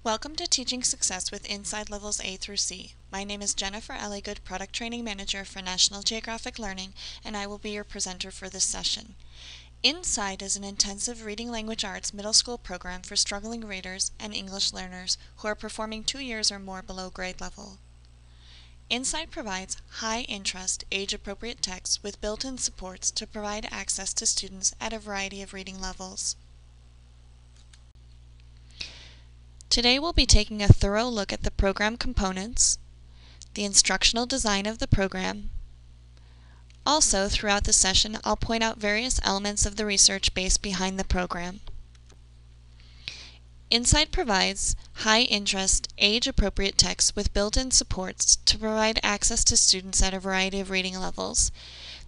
Welcome to Teaching Success with Inside Levels A through C. My name is Jennifer Elligood, Product Training Manager for National Geographic Learning, and I will be your presenter for this session. Inside is an intensive reading language arts middle school program for struggling readers and English learners who are performing 2 years or more below grade level. Inside provides high-interest, age-appropriate text with built-in supports to provide access to students at a variety of reading levels. Today we'll be taking a thorough look at the program components, the instructional design of the program. Also, throughout the session, I'll point out various elements of the research base behind the program. Inside provides high-interest, age-appropriate text with built-in supports to provide access to students at a variety of reading levels.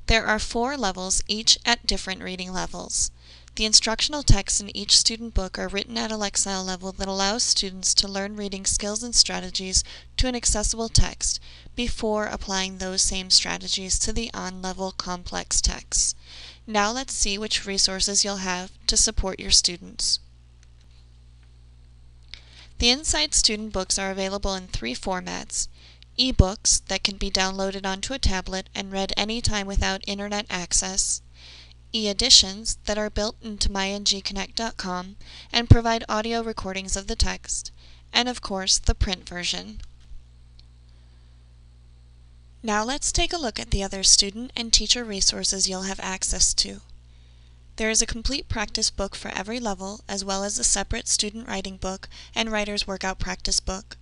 There are 4 levels, each at different reading levels. The instructional texts in each student book are written at a Lexile level that allows students to learn reading skills and strategies to an accessible text before applying those same strategies to the on-level complex texts. Now let's see which resources you'll have to support your students. The Inside student books are available in 3 formats: e-books that can be downloaded onto a tablet and read anytime without internet access, e-editions that are built into myngconnect.com and provide audio recordings of the text, and of course the print version. Now let's take a look at the other student and teacher resources you'll have access to. There is a complete practice book for every level, as well as a separate student writing book and writer's workout practice book.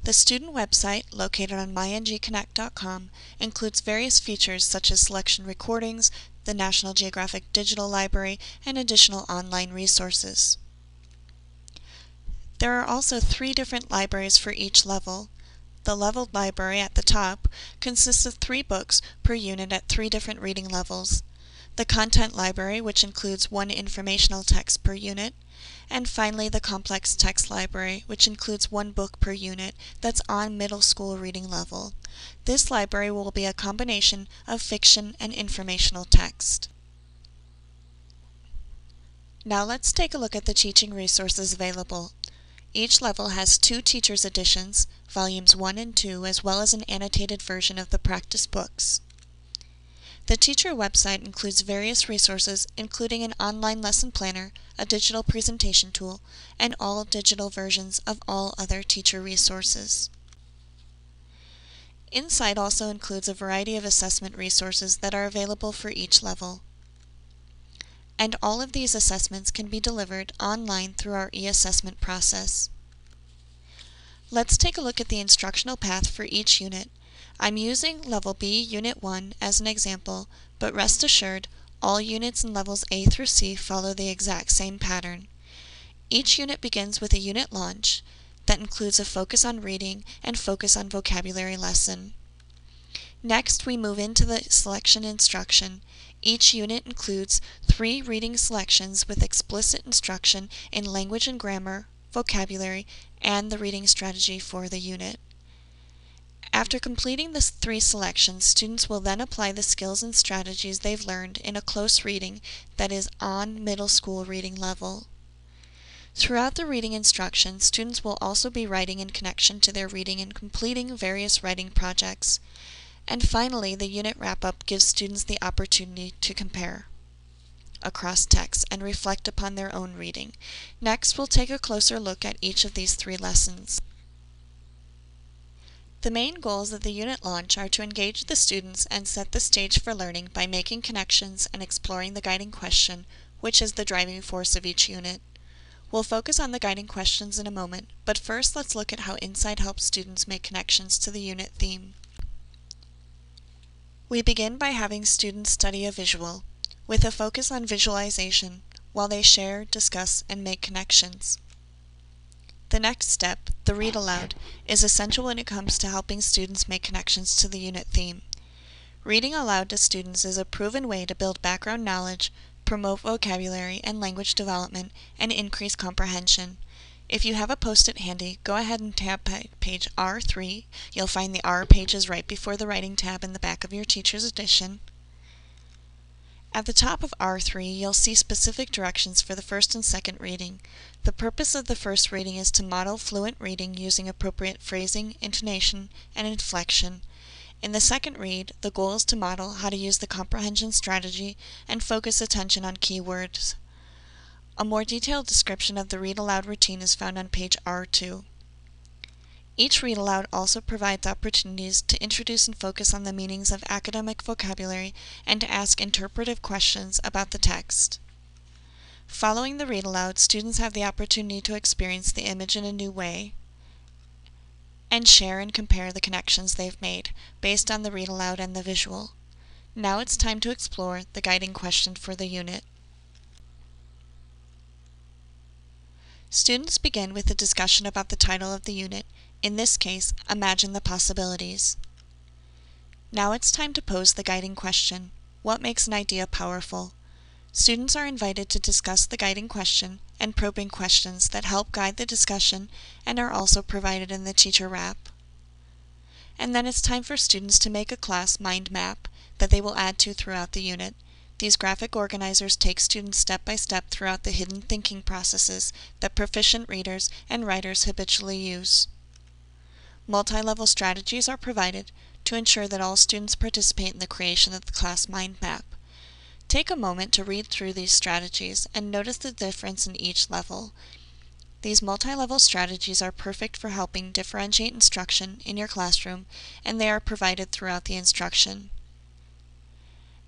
The student website, located on myngconnect.com, includes various features such as selection recordings, the National Geographic Digital Library, and additional online resources. There are also 3 different libraries for each level. The leveled library at the top consists of 3 books per unit at 3 different reading levels. The content library, which includes 1 informational text per unit, and finally the complex text library, which includes 1 book per unit that's on middle school reading level. This library will be a combination of fiction and informational text. Now let's take a look at the teaching resources available. Each level has 2 teacher's editions, volumes 1 and 2, as well as an annotated version of the practice books. The teacher website includes various resources, including an online lesson planner, a digital presentation tool, and all digital versions of all other teacher resources. Inside also includes a variety of assessment resources that are available for each level. And all of these assessments can be delivered online through our e-assessment process. Let's take a look at the instructional path for each unit. I'm using Level B, Unit 1 as an example, but rest assured, all units in Levels A through C follow the exact same pattern. Each unit begins with a unit launch that includes a focus on reading and focus on vocabulary lesson. Next, we move into the selection instruction. Each unit includes 3 reading selections with explicit instruction in language and grammar, vocabulary, and the reading strategy for the unit. After completing the 3 selections, students will then apply the skills and strategies they've learned in a close reading that is on middle school reading level. Throughout the reading instruction, students will also be writing in connection to their reading and completing various writing projects. And finally, the unit wrap-up gives students the opportunity to compare across texts and reflect upon their own reading. Next, we'll take a closer look at each of these 3 lessons. The main goals of the unit launch are to engage the students and set the stage for learning by making connections and exploring the guiding question, which is the driving force of each unit. We'll focus on the guiding questions in a moment, but first let's look at how Inside helps students make connections to the unit theme. We begin by having students study a visual, with a focus on visualization, while they share, discuss, and make connections. The next step, the read aloud, is essential when it comes to helping students make connections to the unit theme. Reading aloud to students is a proven way to build background knowledge, promote vocabulary and language development, and increase comprehension. If you have a post-it handy, go ahead and tab page R3. You'll find the R pages right before the writing tab in the back of your teacher's edition. At the top of R3, you'll see specific directions for the first and second reading. The purpose of the first reading is to model fluent reading using appropriate phrasing, intonation, and inflection. In the second read, the goal is to model how to use the comprehension strategy and focus attention on keywords. A more detailed description of the read aloud routine is found on page R2. Each read aloud also provides opportunities to introduce and focus on the meanings of academic vocabulary and to ask interpretive questions about the text. Following the read aloud, students have the opportunity to experience the image in a new way and share and compare the connections they've made based on the read aloud and the visual. Now it's time to explore the guiding question for the unit. Students begin with a discussion about the title of the unit. In this case, imagine the possibilities. Now it's time to pose the guiding question. What makes an idea powerful? Students are invited to discuss the guiding question and probing questions that help guide the discussion and are also provided in the teacher wrap. And then it's time for students to make a class mind map that they will add to throughout the unit. These graphic organizers take students step by step throughout the hidden thinking processes that proficient readers and writers habitually use. Multi-level strategies are provided to ensure that all students participate in the creation of the class mind map. Take a moment to read through these strategies and notice the difference in each level. These multi-level strategies are perfect for helping differentiate instruction in your classroom, and they are provided throughout the instruction.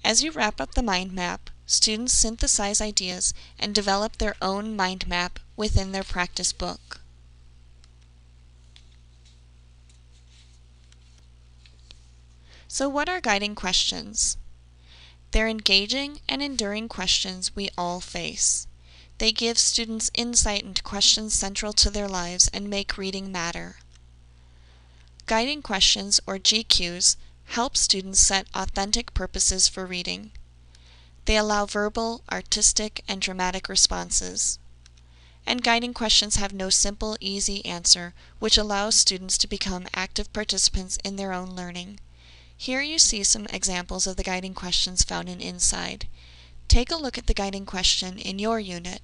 As you wrap up the mind map, students synthesize ideas and develop their own mind map within their practice book. So what are guiding questions? They're engaging and enduring questions we all face. They give students insight into questions central to their lives and make reading matter. Guiding questions, or GQs, help students set authentic purposes for reading. They allow verbal, artistic, and dramatic responses. And guiding questions have no simple, easy answer, which allows students to become active participants in their own learning. Here you see some examples of the guiding questions found in Inside. Take a look at the guiding question in your unit.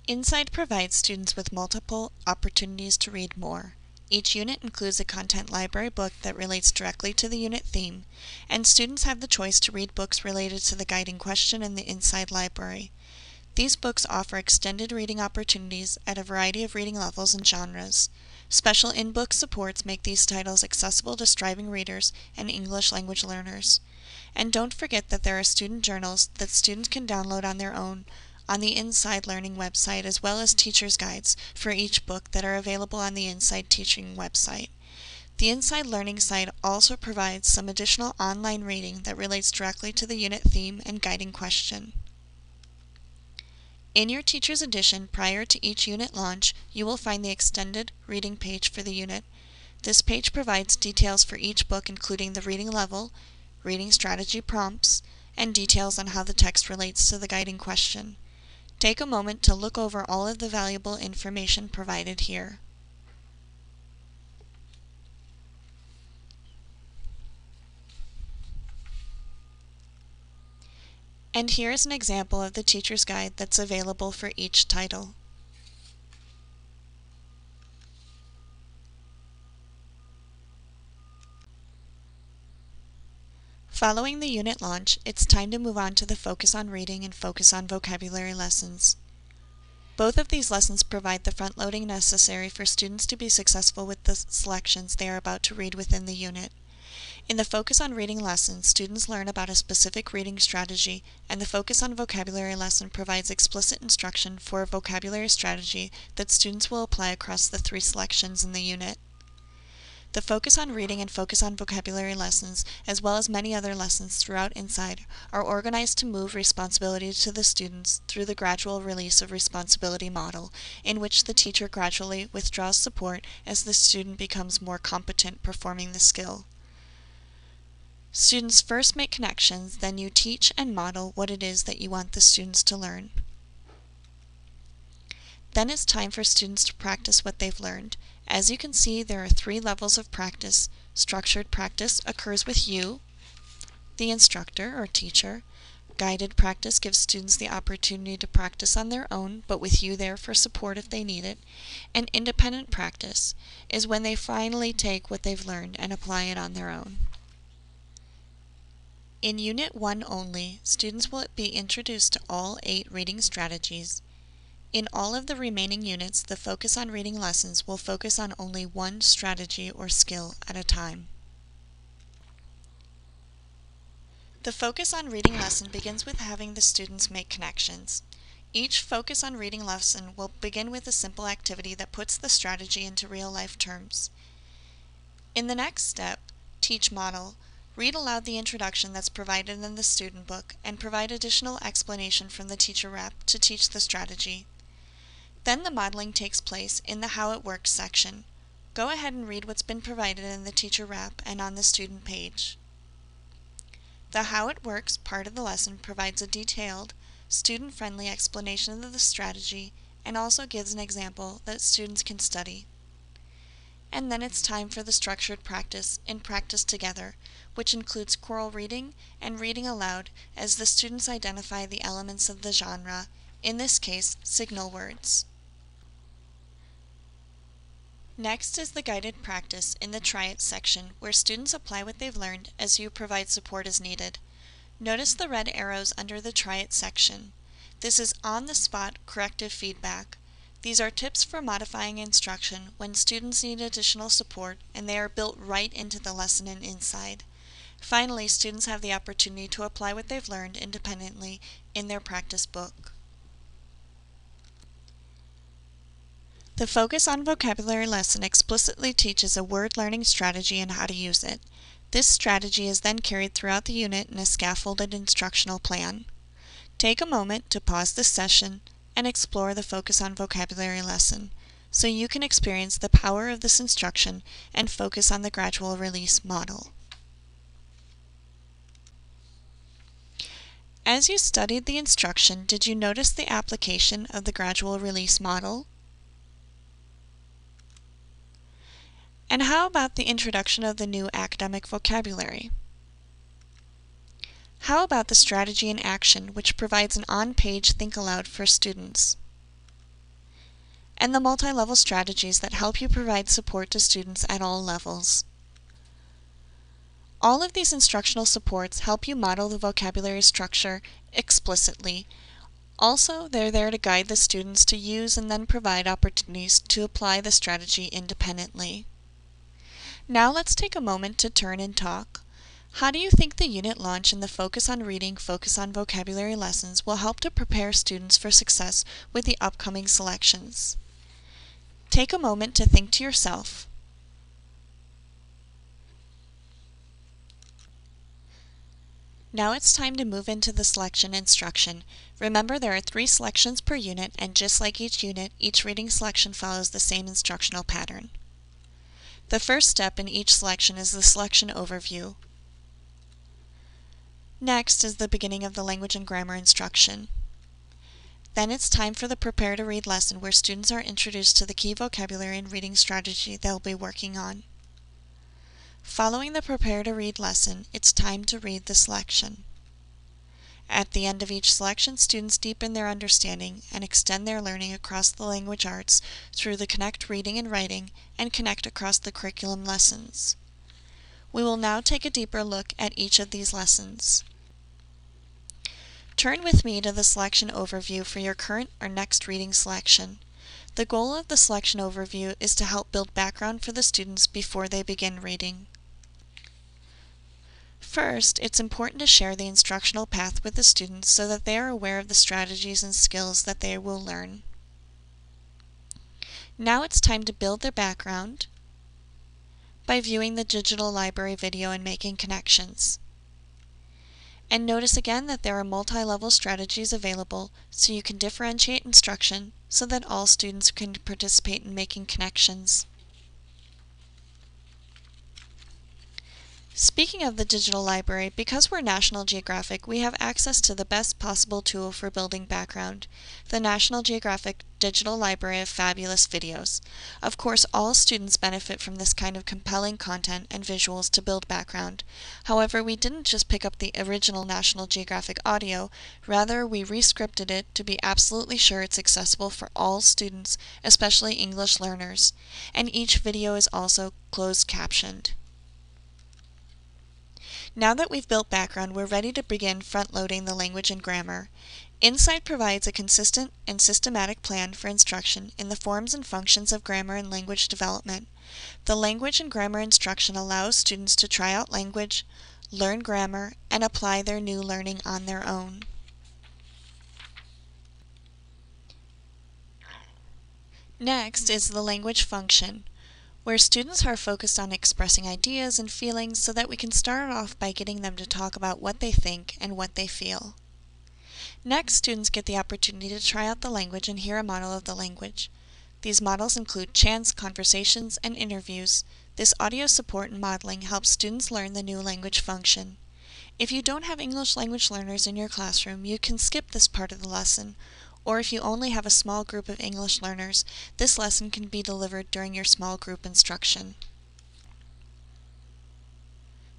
Inside provides students with multiple opportunities to read more. Each unit includes a content library book that relates directly to the unit theme, and students have the choice to read books related to the guiding question in the Inside library. These books offer extended reading opportunities at a variety of reading levels and genres. Special in-book supports make these titles accessible to striving readers and English language learners. And don't forget that there are student journals that students can download on their own on the Inside Learning website, as well as teacher's guides for each book that are available on the Inside Teaching website. The Inside Learning site also provides some additional online reading that relates directly to the unit theme and guiding question. In your Teacher's Edition, prior to each unit launch, you will find the extended reading page for the unit. This page provides details for each book, including the reading level, reading strategy prompts, and details on how the text relates to the guiding question. Take a moment to look over all of the valuable information provided here. And here is an example of the teacher's guide that's available for each title. Following the unit launch, it's time to move on to the Focus on Reading and Focus on Vocabulary lessons. Both of these lessons provide the front-loading necessary for students to be successful with the selections they are about to read within the unit. In the Focus on Reading lesson, students learn about a specific reading strategy, and the Focus on Vocabulary lesson provides explicit instruction for a vocabulary strategy that students will apply across the 3 selections in the unit. The Focus on Reading and Focus on Vocabulary lessons, as well as many other lessons throughout Inside, are organized to move responsibility to the students through the gradual release of responsibility model, in which the teacher gradually withdraws support as the student becomes more competent performing the skill. Students first make connections, then you teach and model what it is that you want the students to learn. Then it's time for students to practice what they've learned, As you can see, there are 3 levels of practice. Structured practice occurs with you, the instructor or teacher. Guided practice gives students the opportunity to practice on their own, but with you there for support if they need it. And independent practice is when they finally take what they've learned and apply it on their own. In Unit 1 only, students will be introduced to all 8 reading strategies. In all of the remaining units, the Focus on Reading lessons will focus on only one strategy or skill at a time. The Focus on Reading lesson begins with having the students make connections. Each Focus on Reading lesson will begin with a simple activity that puts the strategy into real-life terms. In the next step, Teach Model, read aloud the introduction that's provided in the student book and provide additional explanation from the teacher rep to teach the strategy. Then the modeling takes place in the How It Works section. Go ahead and read what's been provided in the teacher rep and on the student page. The How It Works part of the lesson provides a detailed, student-friendly explanation of the strategy and also gives an example that students can study. And then it's time for the structured practice in Practice Together, which includes choral reading and reading aloud as the students identify the elements of the genre, in this case, signal words. Next is the guided practice in the Try It section, where students apply what they've learned as you provide support as needed. Notice the red arrows under the Try It section. This is on-the-spot corrective feedback. These are tips for modifying instruction when students need additional support, and they are built right into the lesson and inside. Finally, students have the opportunity to apply what they've learned independently in their practice book. The Focus on Vocabulary lesson explicitly teaches a word learning strategy and how to use it. This strategy is then carried throughout the unit in a scaffolded instructional plan. Take a moment to pause this session and explore the Focus on Vocabulary lesson so you can experience the power of this instruction and focus on the gradual release model. As you studied the instruction, did you notice the application of the gradual release model? And how about the introduction of the new academic vocabulary? How about the strategy in action, which provides an on-page think aloud for students? And the multi-level strategies that help you provide support to students at all levels. All of these instructional supports help you model the vocabulary structure explicitly. Also, they're there to guide the students to use and then provide opportunities to apply the strategy independently. Now let's take a moment to turn and talk. How do you think the unit launch and the Focus on Reading, Focus on Vocabulary lessons will help to prepare students for success with the upcoming selections? Take a moment to think to yourself. Now it's time to move into the selection instruction. Remember, there are 3 selections per unit, and just like each unit, each reading selection follows the same instructional pattern. The first step in each selection is the selection overview. Next is the beginning of the language and grammar instruction. Then it's time for the Prepare to Read lesson, where students are introduced to the key vocabulary and reading strategy they'll be working on. Following the Prepare to Read lesson, it's time to read the selection. At the end of each selection, students deepen their understanding and extend their learning across the language arts through the Connect Reading and Writing and Connect across the curriculum lessons. We will now take a deeper look at each of these lessons. Turn with me to the selection overview for your current or next reading selection. The goal of the selection overview is to help build background for the students before they begin reading. First, it's important to share the instructional path with the students so that they are aware of the strategies and skills that they will learn. Now it's time to build their background by viewing the digital library video and making connections. And notice again that there are multi-level strategies available so you can differentiate instruction so that all students can participate in making connections. Speaking of the digital library, because we're National Geographic, we have access to the best possible tool for building background, the National Geographic Digital Library of Fabulous Videos. Of course, all students benefit from this kind of compelling content and visuals to build background. However, we didn't just pick up the original National Geographic audio, rather we re-scripted it to be absolutely sure it's accessible for all students, especially English learners. And each video is also closed captioned. Now that we've built background, we're ready to begin front-loading the language and grammar. Insight provides a consistent and systematic plan for instruction in the forms and functions of grammar and language development. The language and grammar instruction allows students to try out language, learn grammar, and apply their new learning on their own. Next is the language function, where students are focused on expressing ideas and feelings so that we can start off by getting them to talk about what they think and what they feel. Next, students get the opportunity to try out the language and hear a model of the language. These models include chants, conversations, and interviews. This audio support and modeling helps students learn the new language function. If you don't have English language learners in your classroom, you can skip this part of the lesson. Or if you only have a small group of English learners, this lesson can be delivered during your small group instruction.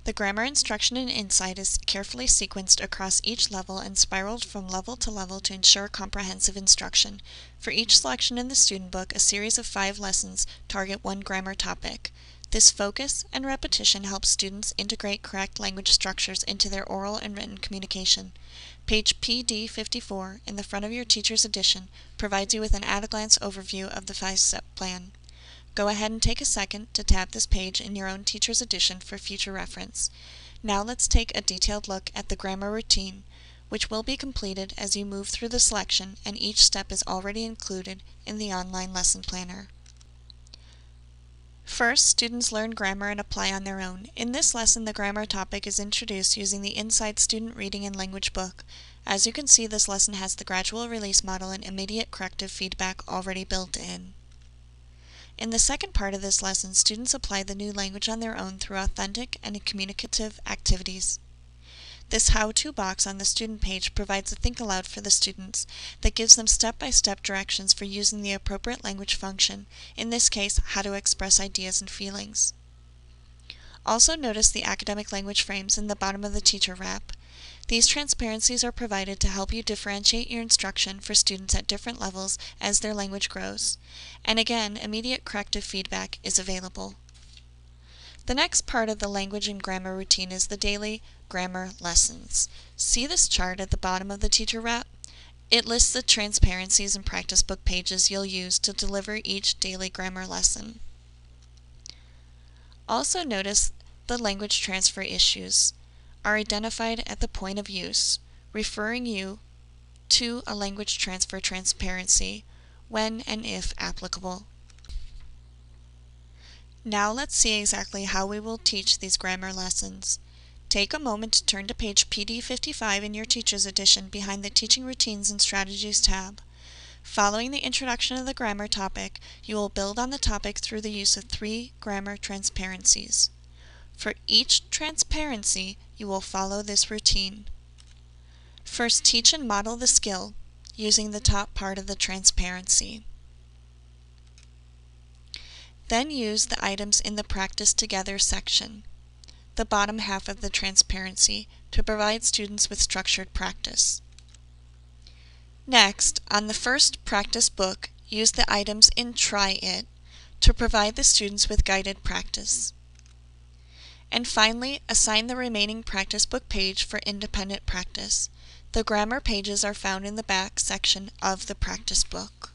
The grammar instruction in Insight is carefully sequenced across each level and spiraled from level to level to ensure comprehensive instruction. For each selection in the student book, a series of 5 lessons target one grammar topic. This focus and repetition helps students integrate correct language structures into their oral and written communication. Page PD 54 in the front of your teacher's edition provides you with an at-a-glance overview of the 5-step plan. Go ahead and take a second to tab this page in your own teacher's edition for future reference. Now let's take a detailed look at the grammar routine, which will be completed as you move through the selection, and each step is already included in the online lesson planner. First, students learn grammar and apply on their own. In this lesson, the grammar topic is introduced using the Insight Student Reading and Language book. As you can see, this lesson has the gradual release model and immediate corrective feedback already built in. In the second part of this lesson, students apply the new language on their own through authentic and communicative activities. This how-to box on the student page provides a think aloud for the students that gives them step-by-step directions for using the appropriate language function, in this case, how to express ideas and feelings. Also notice the academic language frames in the bottom of the teacher wrap. These transparencies are provided to help you differentiate your instruction for students at different levels as their language grows. And again, immediate corrective feedback is available. The next part of the language and grammar routine is the daily grammar lessons. See this chart at the bottom of the teacher wrap? It lists the transparencies and practice book pages you'll use to deliver each daily grammar lesson. Also notice the language transfer issues are identified at the point of use, referring you to a language transfer transparency when and if applicable. Now let's see exactly how we will teach these grammar lessons. Take a moment to turn to page PD 55 in your Teacher's Edition behind the Teaching Routines and Strategies tab. Following the introduction of the grammar topic, you will build on the topic through the use of 3 grammar transparencies. For each transparency, you will follow this routine. First, teach and model the skill using the top part of the transparency. Then use the items in the Practice Together section, the bottom half of the transparency, to provide students with structured practice. Next, on the first practice book, use the items in Try It to provide the students with guided practice. And finally, assign the remaining practice book page for independent practice. The grammar pages are found in the back section of the practice book.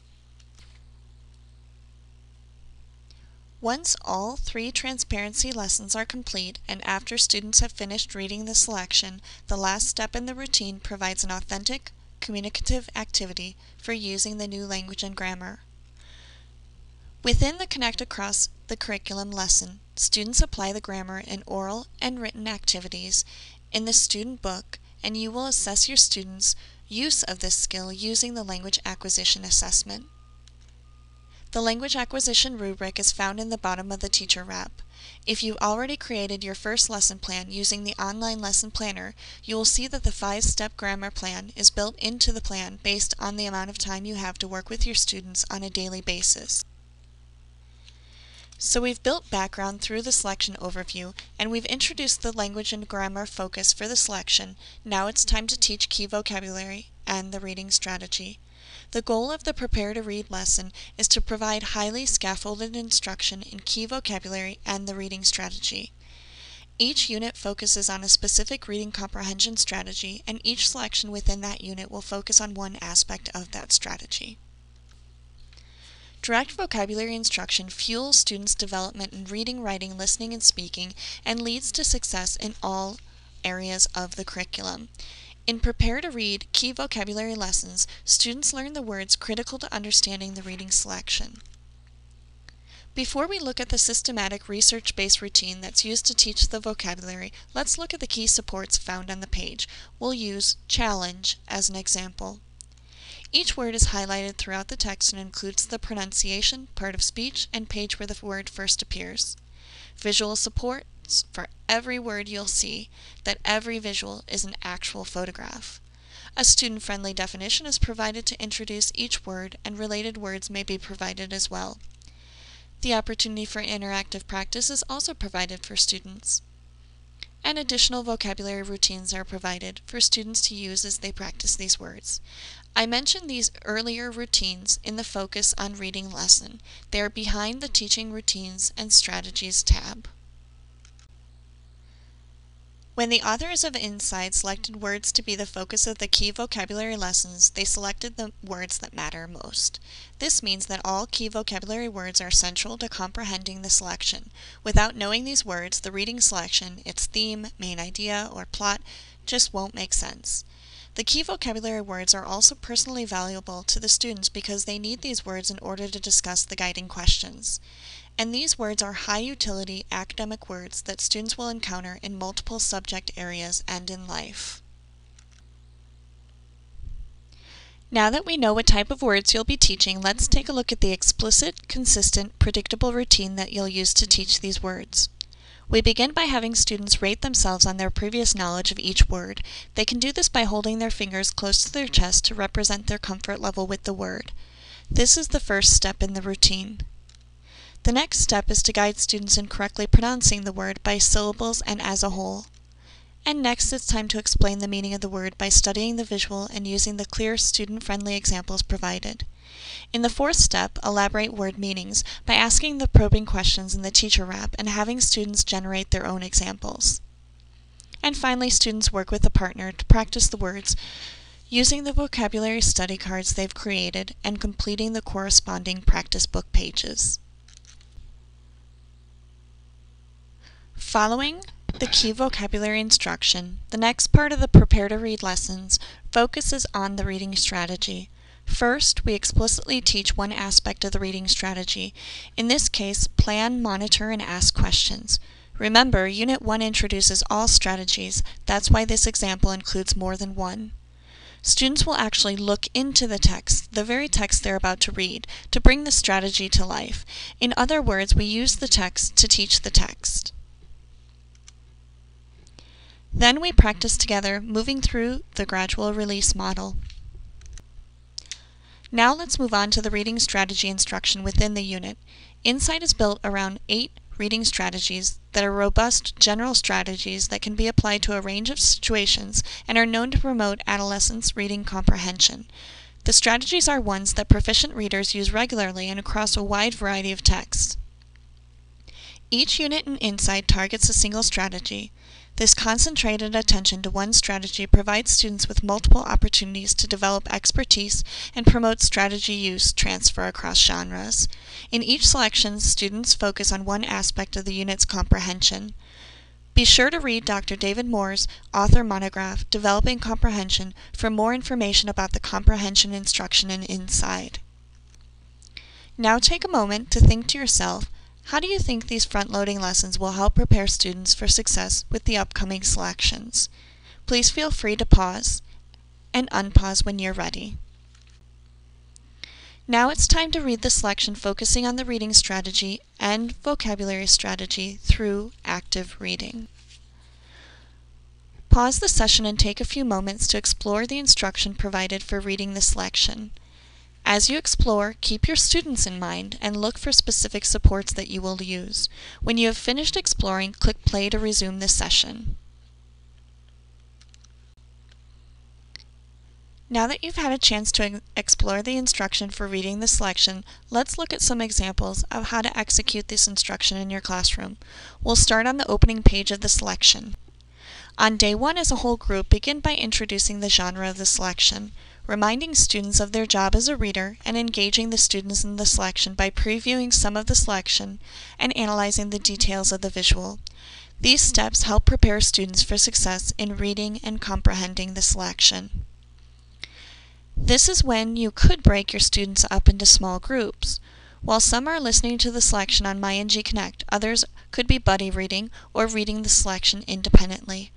Once all 3 transparency lessons are complete and after students have finished reading the selection, the last step in the routine provides an authentic, communicative activity for using the new language and grammar. Within the Connect Across the Curriculum lesson, students apply the grammar in oral and written activities in the student book, and you will assess your students' use of this skill using the language acquisition assessment. The language acquisition rubric is found in the bottom of the teacher wrap. If you already created your first lesson plan using the online lesson planner, you will see that the 5-step grammar plan is built into the plan based on the amount of time you have to work with your students on a daily basis. So we've built background through the selection overview, and we've introduced the language and grammar focus for the selection. Now it's time to teach key vocabulary and the reading strategy. The goal of the Prepare to Read lesson is to provide highly scaffolded instruction in key vocabulary and the reading strategy. Each unit focuses on a specific reading comprehension strategy, and each selection within that unit will focus on one aspect of that strategy. Direct vocabulary instruction fuels students' development in reading, writing, listening, and speaking, and leads to success in all areas of the curriculum. In Prepare to Read key vocabulary lessons, students learn the words critical to understanding the reading selection. Before we look at the systematic research-based routine that's used to teach the vocabulary, let's look at the key supports found on the page. We'll use challenge as an example. Each word is highlighted throughout the text and includes the pronunciation, part of speech, and page where the word first appears. Visual support. For every word you'll see that every visual is an actual photograph. A student-friendly definition is provided to introduce each word, and related words may be provided as well. The opportunity for interactive practice is also provided for students. And additional vocabulary routines are provided for students to use as they practice these words. I mentioned these earlier routines in the Focus on Reading lesson. They are behind the Teaching Routines and Strategies tab. When the authors of Inside selected words to be the focus of the key vocabulary lessons, they selected the words that matter most. This means that all key vocabulary words are central to comprehending the selection. Without knowing these words, the reading selection, its theme, main idea, or plot just won't make sense. The key vocabulary words are also personally valuable to the students because they need these words in order to discuss the guiding questions. And these words are high-utility academic words that students will encounter in multiple subject areas and in life. Now that we know what type of words you'll be teaching, let's take a look at the explicit, consistent, predictable routine that you'll use to teach these words. We begin by having students rate themselves on their previous knowledge of each word. They can do this by holding their fingers close to their chest to represent their comfort level with the word. This is the first step in the routine. The next step is to guide students in correctly pronouncing the word by syllables and as a whole. And next it's time to explain the meaning of the word by studying the visual and using the clear, student-friendly examples provided. In the fourth step, elaborate word meanings by asking the probing questions in the teacher wrap and having students generate their own examples. And finally, students work with a partner to practice the words using the vocabulary study cards they've created and completing the corresponding practice book pages. Following the key vocabulary instruction, the next part of the Prepare to Read lessons focuses on the reading strategy. First, we explicitly teach one aspect of the reading strategy. In this case, plan, monitor, and ask questions. Remember, Unit 1 introduces all strategies. That's why this example includes more than one. Students will actually look into the text, the very text they're about to read, to bring the strategy to life. In other words, we use the text to teach the text. Then we practice together, moving through the gradual release model. Now let's move on to the reading strategy instruction within the unit. Insight is built around 8 reading strategies that are robust general strategies that can be applied to a range of situations and are known to promote adolescents' reading comprehension. The strategies are ones that proficient readers use regularly and across a wide variety of texts. Each unit in Insight targets a single strategy. This concentrated attention to one strategy provides students with multiple opportunities to develop expertise and promote strategy use transfer across genres. In each selection, students focus on one aspect of the unit's comprehension. Be sure to read Dr. David Moore's author monograph, Developing Comprehension, for more information about the comprehension instruction in Insight. Now take a moment to think to yourself, how do you think these front-loading lessons will help prepare students for success with the upcoming selections? Please feel free to pause and unpause when you're ready. Now it's time to read the selection focusing on the reading strategy and vocabulary strategy through active reading. Pause the session and take a few moments to explore the instruction provided for reading the selection. As you explore, keep your students in mind and look for specific supports that you will use. When you have finished exploring, click play to resume the session. Now that you've had a chance to explore the instruction for reading the selection, let's look at some examples of how to execute this instruction in your classroom. We'll start on the opening page of the selection. On day 1 as a whole group, begin by introducing the genre of the selection, reminding students of their job as a reader, and engaging the students in the selection by previewing some of the selection and analyzing the details of the visual. These steps help prepare students for success in reading and comprehending the selection. This is when you could break your students up into small groups. While some are listening to the selection on MyNG Connect, others could be buddy reading or reading the selection independently.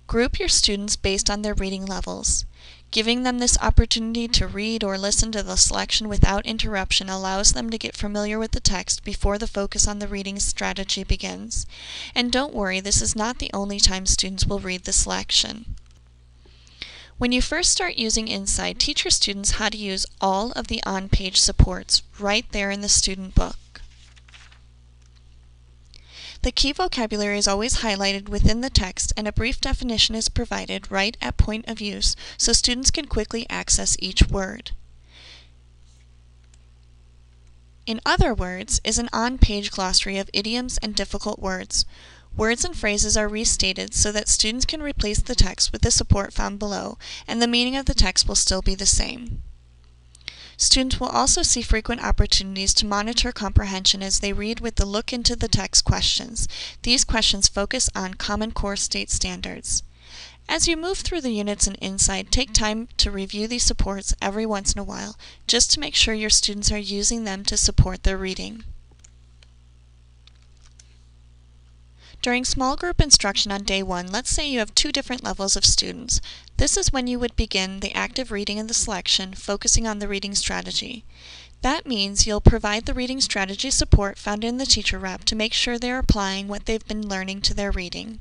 Group your students based on their reading levels. Giving them this opportunity to read or listen to the selection without interruption allows them to get familiar with the text before the focus on the reading strategy begins. And don't worry, this is not the only time students will read the selection. When you first start using Insight, teach your students how to use all of the on-page supports right there in the student book. The key vocabulary is always highlighted within the text, and a brief definition is provided right at point of use so students can quickly access each word. In other words is an on-page glossary of idioms and difficult words. Words and phrases are restated so that students can replace the text with the support found below, and the meaning of the text will still be the same. Students will also see frequent opportunities to monitor comprehension as they read with the Look into the Text questions. These questions focus on Common Core State standards. As you move through the units in Insight, take time to review these supports every once in a while, just to make sure your students are using them to support their reading. During small group instruction on day 1, let's say you have 2 different levels of students. This is when you would begin the active reading and the selection, focusing on the reading strategy. That means you'll provide the reading strategy support found in the teacher rep to make sure they're applying what they've been learning to their reading.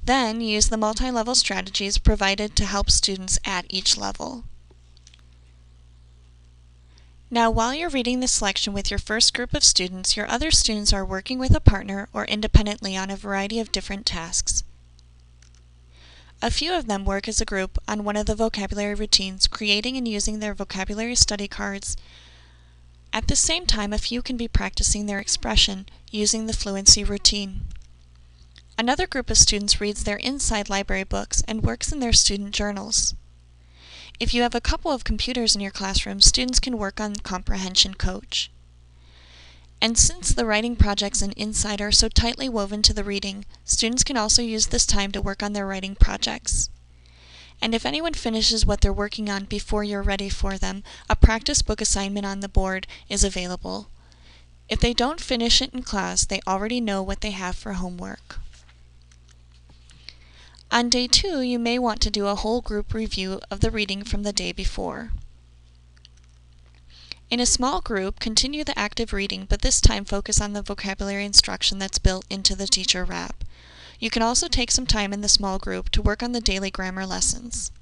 Then use the multi-level strategies provided to help students at each level. Now, while you're reading the selection with your first group of students, your other students are working with a partner or independently on a variety of different tasks. A few of them work as a group on one of the vocabulary routines, creating and using their vocabulary study cards. At the same time, a few can be practicing their expression using the fluency routine. Another group of students reads their inside library books and works in their student journals. If you have a couple of computers in your classroom, students can work on Comprehension Coach. And since the writing projects in Insight are so tightly woven to the reading, students can also use this time to work on their writing projects. And if anyone finishes what they're working on before you're ready for them, a practice book assignment on the board is available. If they don't finish it in class, they already know what they have for homework. On day 2, you may want to do a whole group review of the reading from the day before. In a small group, continue the active reading, but this time focus on the vocabulary instruction that's built into the teacher wrap. You can also take some time in the small group to work on the daily grammar lessons.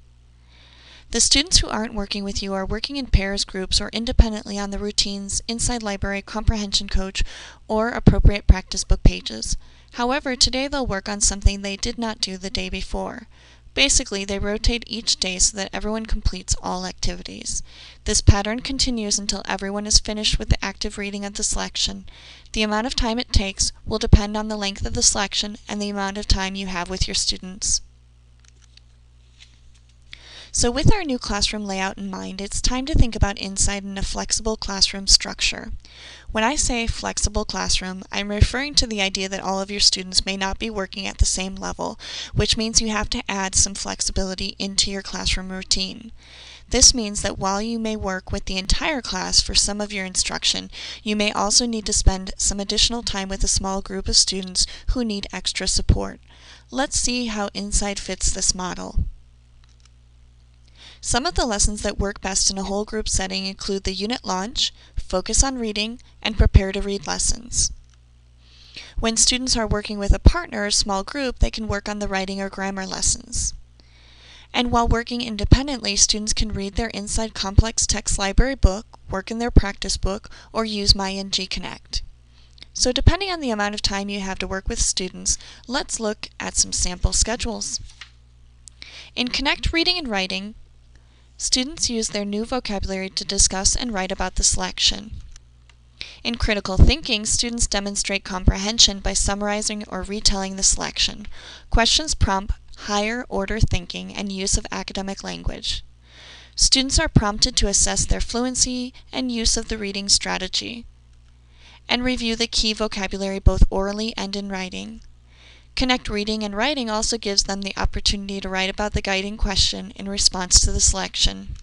The students who aren't working with you are working in pairs, groups, or independently on the routines, Inside Library, Comprehension Coach, or appropriate practice book pages. However, today they'll work on something they did not do the day before. Basically, they rotate each day so that everyone completes all activities. This pattern continues until everyone is finished with the active reading of the selection. The amount of time it takes will depend on the length of the selection and the amount of time you have with your students. So with our new classroom layout in mind, it's time to think about Insight in a flexible classroom structure. When I say flexible classroom, I'm referring to the idea that all of your students may not be working at the same level, which means you have to add some flexibility into your classroom routine. This means that while you may work with the entire class for some of your instruction, you may also need to spend some additional time with a small group of students who need extra support. Let's see how Insight fits this model. Some of the lessons that work best in a whole group setting include the unit launch, focus on reading, and prepare to read lessons. When students are working with a partner or small group, they can work on the writing or grammar lessons. And while working independently, students can read their Inside Complex Text Library book, work in their practice book, or use MyNG Connect. So depending on the amount of time you have to work with students, let's look at some sample schedules. In Connect Reading and Writing, students use their new vocabulary to discuss and write about the selection. In Critical Thinking, students demonstrate comprehension by summarizing or retelling the selection. Questions prompt higher order thinking and use of academic language. Students are prompted to assess their fluency and use of the reading strategy, and review the key vocabulary both orally and in writing. Connect Reading and Writing also gives them the opportunity to write about the guiding question in response to the selection.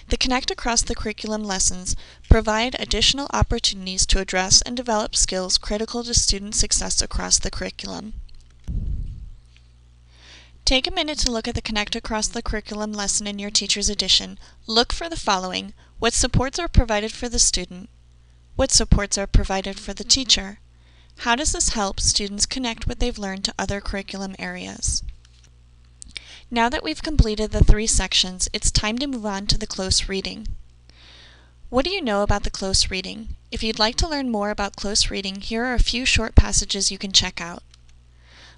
The Connect Across the Curriculum lessons provide additional opportunities to address and develop skills critical to student success across the curriculum. Take a minute to look at the Connect Across the Curriculum lesson in your Teacher's Edition. Look for the following: what supports are provided for the student? What supports are provided for the teacher? How does this help students connect what they've learned to other curriculum areas? Now that we've completed the 3 sections, it's time to move on to the close reading. What do you know about the close reading? If you'd like to learn more about close reading, here are a few short passages you can check out.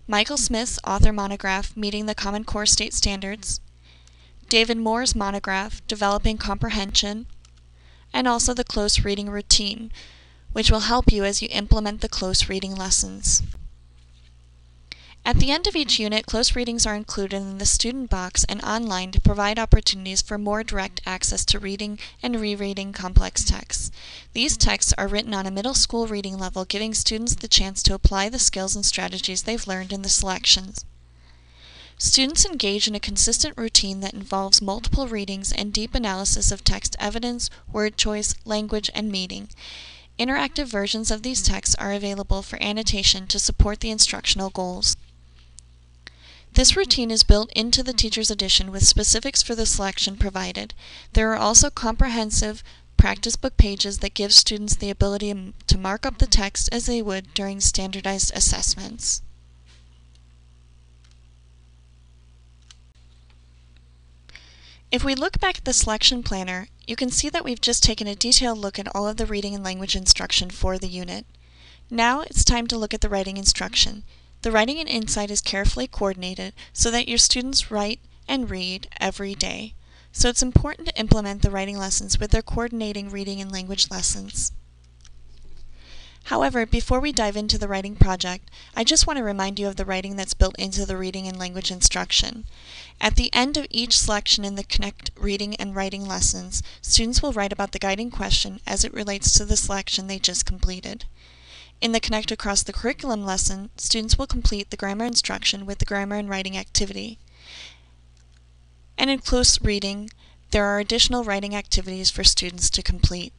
Michael Smith's author monograph, Meeting the Common Core State Standards, David Moore's monograph, Developing Comprehension, and also the close reading routine, which will help you as you implement the close reading lessons. At the end of each unit, close readings are included in the student box and online to provide opportunities for more direct access to reading and rereading complex texts. These texts are written on a middle school reading level, giving students the chance to apply the skills and strategies they've learned in the selections. Students engage in a consistent routine that involves multiple readings and deep analysis of text evidence, word choice, language, and meaning. Interactive versions of these texts are available for annotation to support the instructional goals. This routine is built into the Teacher's Edition with specifics for the selection provided. There are also comprehensive practice book pages that give students the ability to mark up the text as they would during standardized assessments. If we look back at the selection planner, you can see that we've just taken a detailed look at all of the reading and language instruction for the unit. Now it's time to look at the writing instruction. The writing and insight is carefully coordinated so that your students write and read every day. So it's important to implement the writing lessons with their coordinating reading and language lessons. However, before we dive into the writing project, I just want to remind you of the writing that's built into the reading and language instruction. At the end of each selection in the Connect Reading and Writing lessons, students will write about the guiding question as it relates to the selection they just completed. In the Connect Across the Curriculum lesson, students will complete the grammar instruction with the grammar and writing activity. And in close reading, there are additional writing activities for students to complete.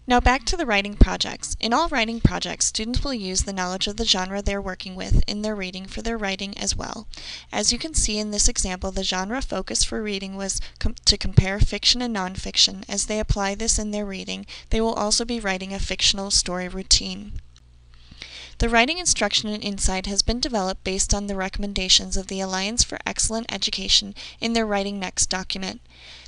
Now back to the writing projects. In all writing projects, students will use the knowledge of the genre they're working with in their reading for their writing as well. As you can see in this example, the genre focus for reading was to compare fiction and nonfiction. As they apply this in their reading, they will also be writing a fictional story routine. The writing instruction and insight has been developed based on the recommendations of the Alliance for Excellent Education in their Writing Next document.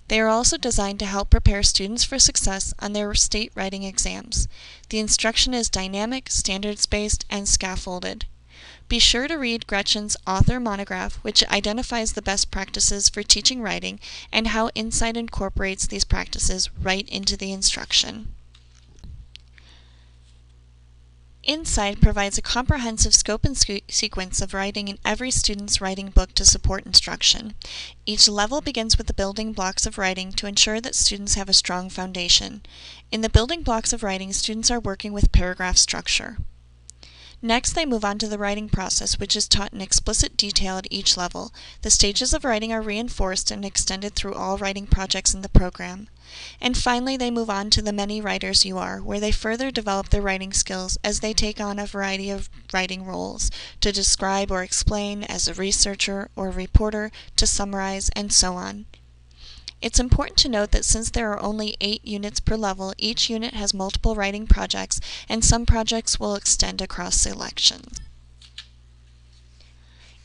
They are also designed to help prepare students for success on their state writing exams. The instruction is dynamic, standards-based, and scaffolded. Be sure to read Gretchen's author monograph, which identifies the best practices for teaching writing and how Insight incorporates these practices right into the instruction. Insight provides a comprehensive scope and sequence of writing in every student's writing book to support instruction. Each level begins with the building blocks of writing to ensure that students have a strong foundation. In the building blocks of writing, students are working with paragraph structure. Next, they move on to the writing process, which is taught in explicit detail at each level. The stages of writing are reinforced and extended through all writing projects in the program. And finally, they move on to the Many Writers You Are, where they further develop their writing skills as they take on a variety of writing roles, to describe or explain, as a researcher or reporter, to summarize, and so on. It's important to note that since there are only 8 units per level, each unit has multiple writing projects, and some projects will extend across selections.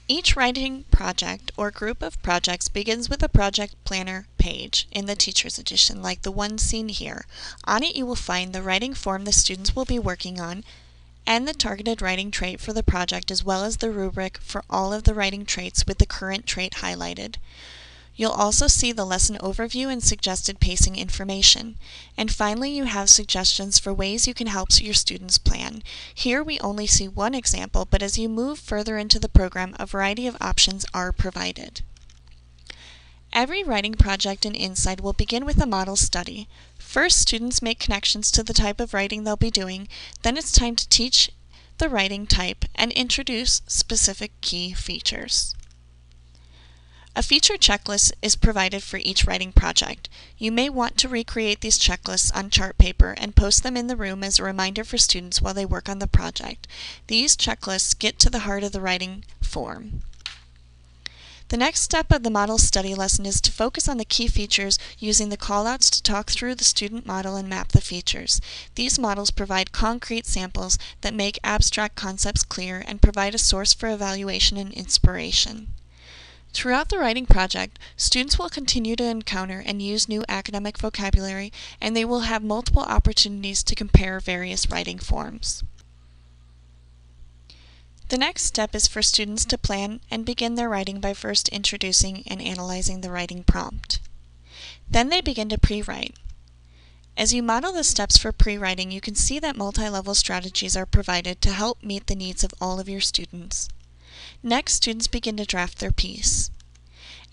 Each writing project or group of projects begins with a project planner page in the Teacher's Edition, like the one seen here. On it you will find the writing form the students will be working on, and the targeted writing trait for the project, as well as the rubric for all of the writing traits with the current trait highlighted. You'll also see the lesson overview and suggested pacing information. And finally, you have suggestions for ways you can help your students plan. Here we only see one example, but as you move further into the program, a variety of options are provided. Every writing project in Inside will begin with a model study. First, students make connections to the type of writing they'll be doing. Then it's time to teach the writing type and introduce specific key features. A feature checklist is provided for each writing project. You may want to recreate these checklists on chart paper and post them in the room as a reminder for students while they work on the project. These checklists get to the heart of the writing form. The next step of the model study lesson is to focus on the key features using the callouts to talk through the student model and map the features. These models provide concrete samples that make abstract concepts clear and provide a source for evaluation and inspiration. Throughout the writing project, students will continue to encounter and use new academic vocabulary, and they will have multiple opportunities to compare various writing forms. The next step is for students to plan and begin their writing by first introducing and analyzing the writing prompt. Then they begin to pre-write. As you model the steps for pre-writing, you can see that multi-level strategies are provided to help meet the needs of all of your students. Next, students begin to draft their piece.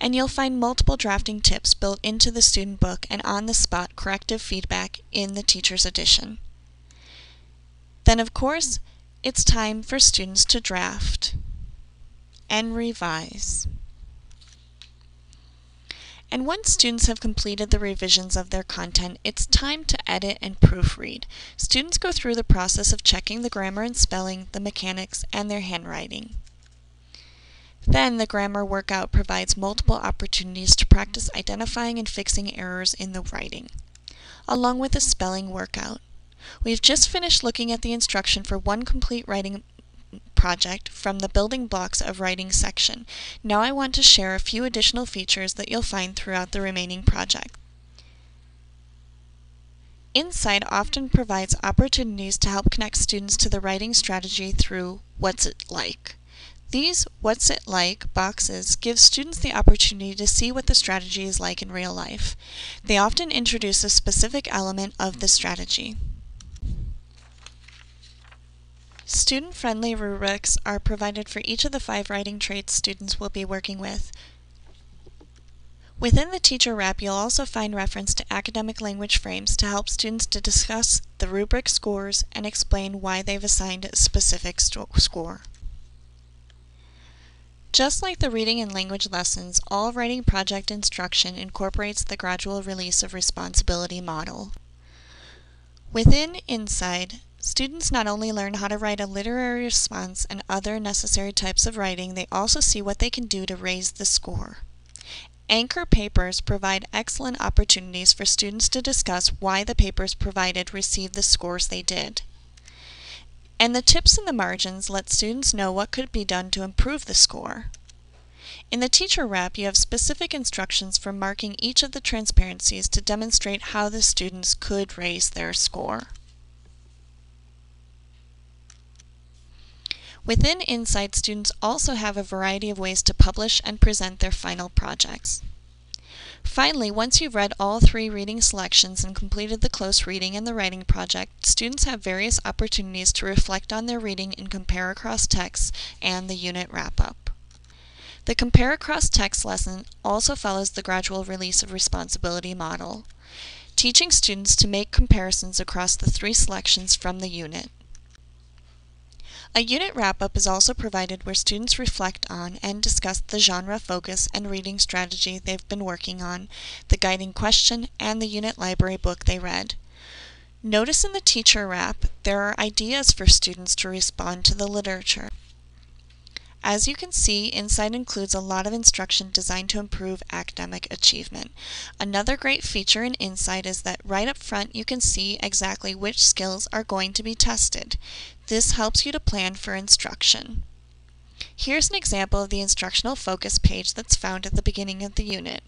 And you'll find multiple drafting tips built into the student book and on-the-spot corrective feedback in the Teacher's Edition. Then, of course, it's time for students to draft and revise. And once students have completed the revisions of their content, it's time to edit and proofread. Students go through the process of checking the grammar and spelling, the mechanics, and their handwriting. Then the grammar workout provides multiple opportunities to practice identifying and fixing errors in the writing, along with a spelling workout. We've just finished looking at the instruction for one complete writing project from the Building Blocks of Writing section. Now I want to share a few additional features that you'll find throughout the remaining project. Inside often provides opportunities to help connect students to the writing strategy through What's It Like? These What's It Like boxes give students the opportunity to see what the strategy is like in real life. They often introduce a specific element of the strategy. Student-friendly rubrics are provided for each of the 5 writing traits students will be working with. Within the teacher wrap, you'll also find reference to academic language frames to help students to discuss the rubric scores and explain why they've assigned a specific score. Just like the reading and language lessons, all writing project instruction incorporates the gradual release of responsibility model. Within Inside, students not only learn how to write a literary response and other necessary types of writing, they also see what they can do to raise the score. Anchor papers provide excellent opportunities for students to discuss why the papers provided received the scores they did. And the tips in the margins let students know what could be done to improve the score. In the teacher wrap, you have specific instructions for marking each of the transparencies to demonstrate how the students could raise their score. Within Inside, students also have a variety of ways to publish and present their final projects. Finally, once you've read all 3 reading selections and completed the close reading and the writing project, students have various opportunities to reflect on their reading and compare across texts and the unit wrap-up. The Compare Across Text lesson also follows the gradual release of responsibility model, teaching students to make comparisons across the 3 selections from the unit. A unit wrap-up is also provided where students reflect on and discuss the genre focus and reading strategy they've been working on, the guiding question, and the unit library book they read. Notice in the teacher wrap, there are ideas for students to respond to the literature. As you can see, Insight includes a lot of instruction designed to improve academic achievement. Another great feature in Insight is that right up front you can see exactly which skills are going to be tested. This helps you to plan for instruction. Here's an example of the instructional focus page that's found at the beginning of the unit.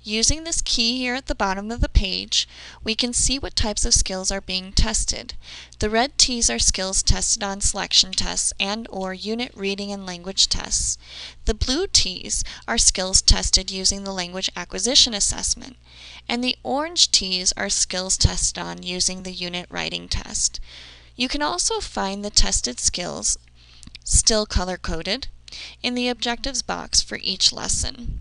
Using this key here at the bottom of the page, we can see what types of skills are being tested. The red T's are skills tested on selection tests and/or unit reading and language tests. The blue T's are skills tested using the language acquisition assessment. And the orange T's are skills tested on using the unit writing test. You can also find the tested skills, still color-coded, in the objectives box for each lesson.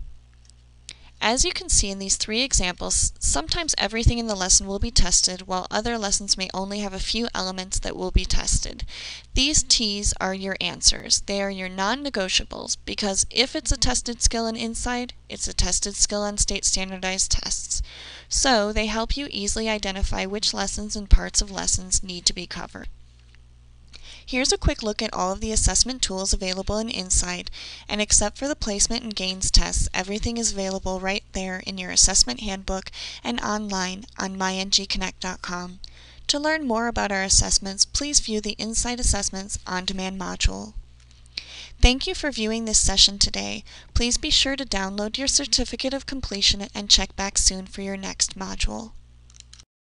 As you can see in these three examples, sometimes everything in the lesson will be tested, while other lessons may only have a few elements that will be tested. These T's are your answers. They are your non-negotiables, because if it's a tested skill in Insight, it's a tested skill on state standardized tests. So they help you easily identify which lessons and parts of lessons need to be covered. Here's a quick look at all of the assessment tools available in Insight, and except for the placement and gains tests, everything is available right there in your assessment handbook and online on myngconnect.com. To learn more about our assessments, please view the Insight Assessments on-demand module. Thank you for viewing this session today. Please be sure to download your certificate of completion and check back soon for your next module.